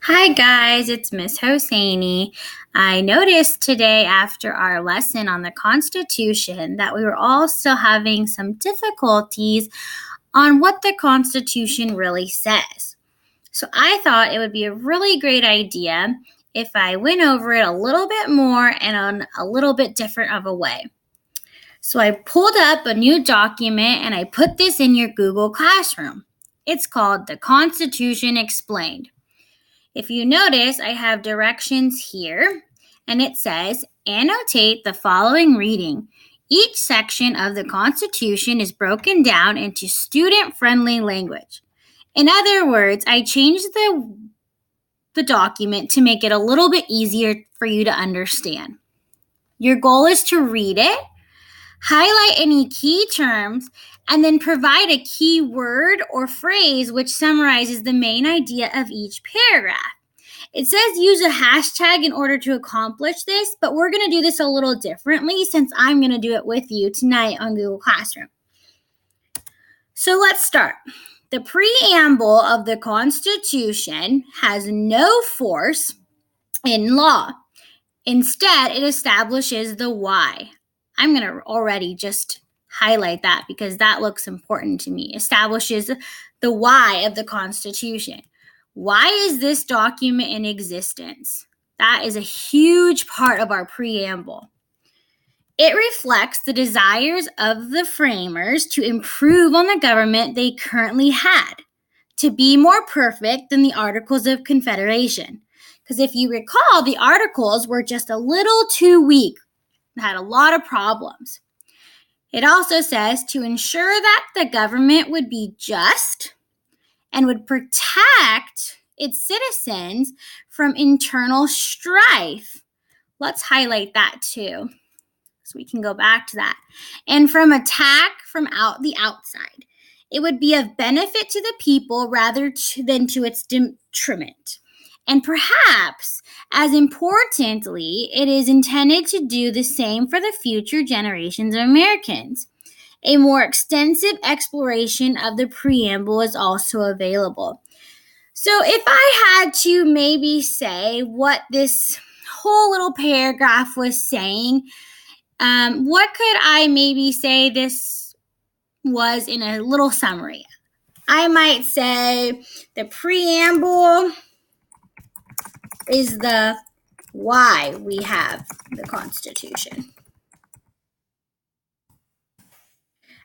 Hi guys, it's Miss Hosseini. I noticed today after our lesson on the Constitution that we were all still having some difficulties on what the Constitution really says. So I thought it would be a really great idea if I went over it a little bit more and on a little bit different of a way. So I pulled up a new document and I put this in your Google Classroom. It's called The Constitution Explained. If you notice, I have directions here, and it says, annotate the following reading. Each section of the Constitution is broken down into student-friendly language. In other words, I changed the document to make it a little bit easier for you to understand. Your goal is to read it, highlight any key terms, and then provide a key word or phrase which summarizes the main idea of each paragraph. It says use a hashtag in order to accomplish this, but we're going to do this a little differently since I'm going to do it with you tonight on Google Classroom. So let's start. The preamble of the Constitution has no force in law. Instead, it establishes the why. I'm going to already just highlight that because that looks important to me. Establishes the why of the Constitution. Why is this document in existence? That is a huge part of our preamble. It reflects the desires of the framers to improve on the government they currently had, to be more perfect than the Articles of Confederation. Because if you recall, the Articles were just a little too weak and had a lot of problems. It also says to ensure that the government would be just and would protect its citizens from internal strife. Let's highlight that too, so we can go back to that. And from attack from the outside. It would be of benefit to the people rather than to its detriment. And perhaps, as importantly, it is intended to do the same for the future generations of Americans. A more extensive exploration of the preamble is also available. So if I had to maybe say what this whole little paragraph was saying, what could I maybe say this was in a little summary? I might say the preamble is the why we have the Constitution.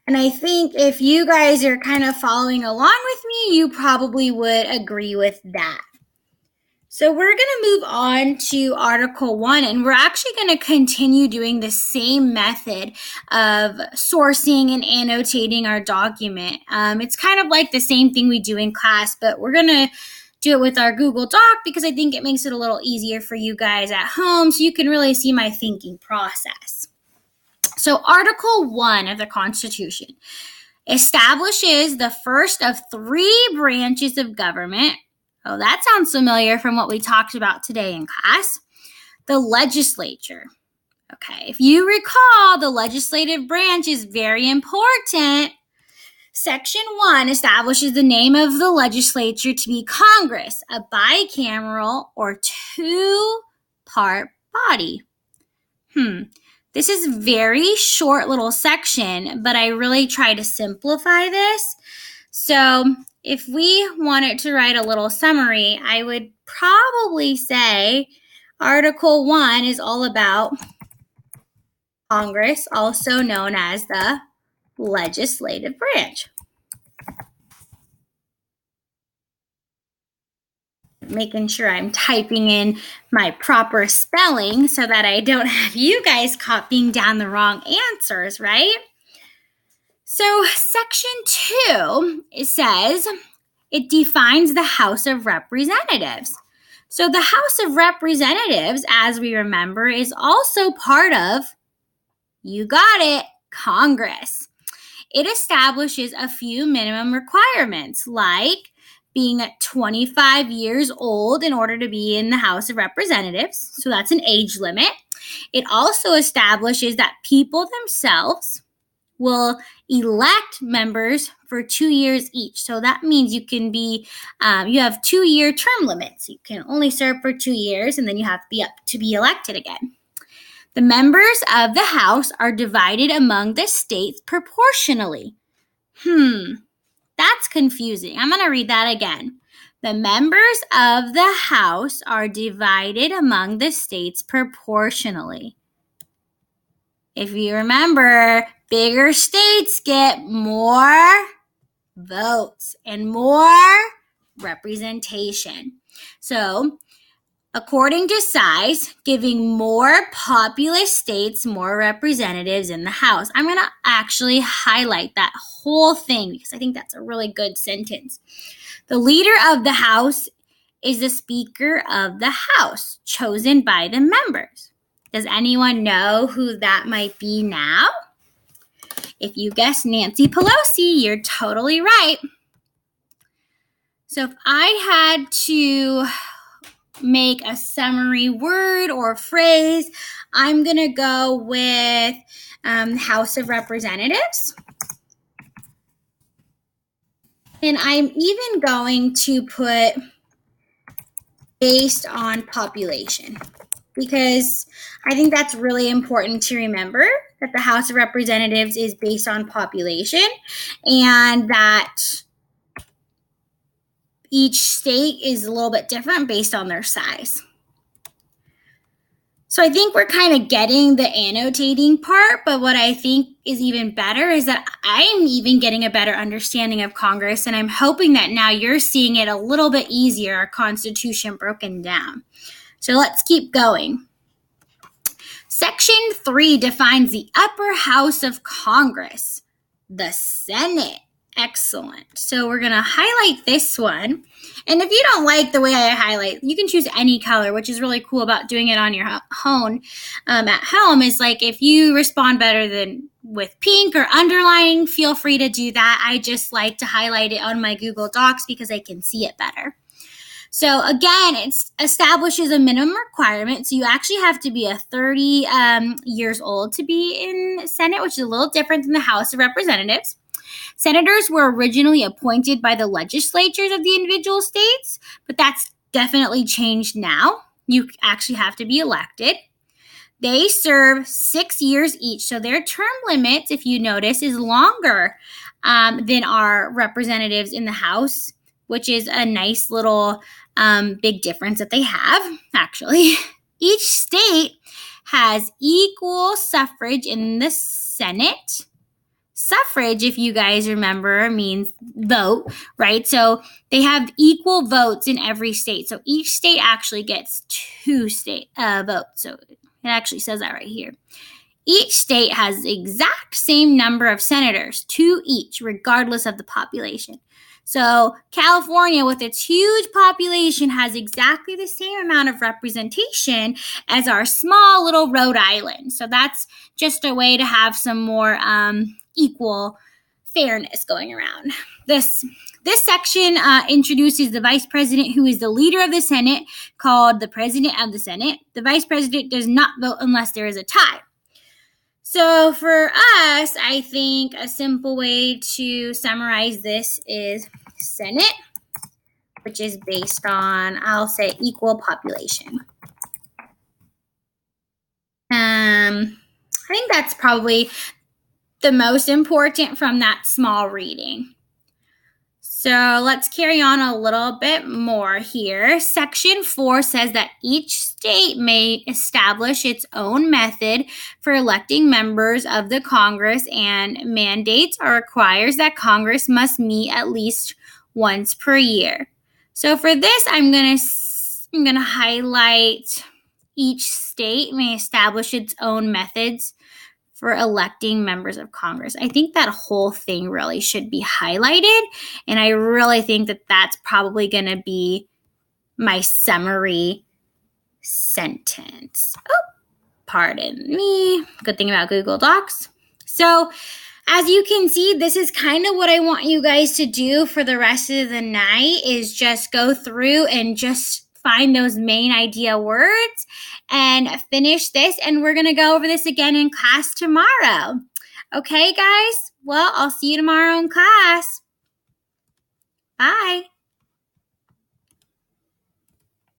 And I think if you guys are kind of following along with me, you probably would agree with that. So we're going to move on to Article 1, and we're actually going to continue doing the same method of sourcing and annotating our document. It's kind of like the same thing we do in class, but we're going to do it with our Google Doc because I think it makes it a little easier for you guys at home so you can really see my thinking process. So Article 1 of the Constitution establishes the first of 3 branches of government. Oh, that sounds familiar from what we talked about today in class. The legislature. Okay, if you recall, the legislative branch is very important. Section 1 establishes the name of the legislature to be Congress, a bicameral or 2-part body. This is a very short little section, but I really try to simplify this. So if we wanted to write a little summary, I would probably say Article 1 is all about Congress, also known as the legislative branch. Making sure I'm typing in my proper spelling so that I don't have you guys copying down the wrong answers, right? So Section 2, it says it defines the House of Representatives. So the House of Representatives, as we remember, is also part of, you got it, Congress. It establishes a few minimum requirements like being 25 years old in order to be in the House of Representatives. So that's an age limit. It also establishes that people themselves will elect members for 2 years each. So that means you can be, you have 2-year term limits. You can only serve for 2 years, and then you have to be up to be elected again. The members of the House are divided among the states proportionally. That's confusing. I'm going to read that again. The members of the House are divided among the states proportionally. If you remember, bigger states get more votes and more representation. So, according to size, giving more populous states more representatives in the House. I'm going to actually highlight that whole thing because I think that's a really good sentence. The leader of the House is the Speaker of the House, chosen by the members. Does anyone know who that might be now? If you guessed Nancy Pelosi, you're totally right. So if I had to make a summary word or phrase, I'm going to go with House of Representatives. And I'm even going to put based on population, because I think that's really important to remember that the House of Representatives is based on population and that each state is a little bit different based on their size. So I think we're kind of getting the annotating part, but what I think is even better is that I'm even getting a better understanding of Congress, and I'm hoping that now you're seeing it a little bit easier, our Constitution broken down. So let's keep going. Section 3 defines the upper house of Congress, the Senate. Excellent. So we're going to highlight this one. And if you don't like the way I highlight, you can choose any color, which is really cool about doing it on your own at home, is like if you respond better than with pink or underlining, feel free to do that. I just like to highlight it on my Google Docs because I can see it better. So again, it establishes a minimum requirement. So you actually have to be 30 years old to be in Senate, which is a little different than the House of Representatives. Senators were originally appointed by the legislatures of the individual states, but that's definitely changed now. You actually have to be elected. They serve 6 years each, so their term limits, if you notice, is longer than our representatives in the House, which is a nice little big difference that they have, actually. Each state has equal suffrage in the Senate. Suffrage, if you guys remember, means vote, right? So they have equal votes in every state. So each state actually gets 2 votes. So it actually says that right here. Each state has the exact same number of senators, 2 each, regardless of the population. So California, with its huge population, has exactly the same amount of representation as our small little Rhode Island. So that's just a way to have some more equal fairness going around. This section introduces the vice president, who is the leader of the Senate, called the president of the Senate. The vice president does not vote unless there is a tie. So for us, I think a simple way to summarize this is Senate, which is based on, I'll say, equal population. I think that's probably the most important from that small reading. So let's carry on a little bit more here. Section 4 says that each state may establish its own method for electing members of the Congress, and mandates or requires that Congress must meet at least once per year. So for this, I'm gonna highlight each state may establish its own methods for electing members of Congress. I think that whole thing really should be highlighted, and I really think that that's probably going to be my summary sentence. Oh, pardon me. Good thing about Google Docs. So, as you can see, this is kind of what I want you guys to do for the rest of the night, is just go through and just find those main idea words and finish this. And we're going to go over this again in class tomorrow. Okay, guys? Well, I'll see you tomorrow in class. Bye.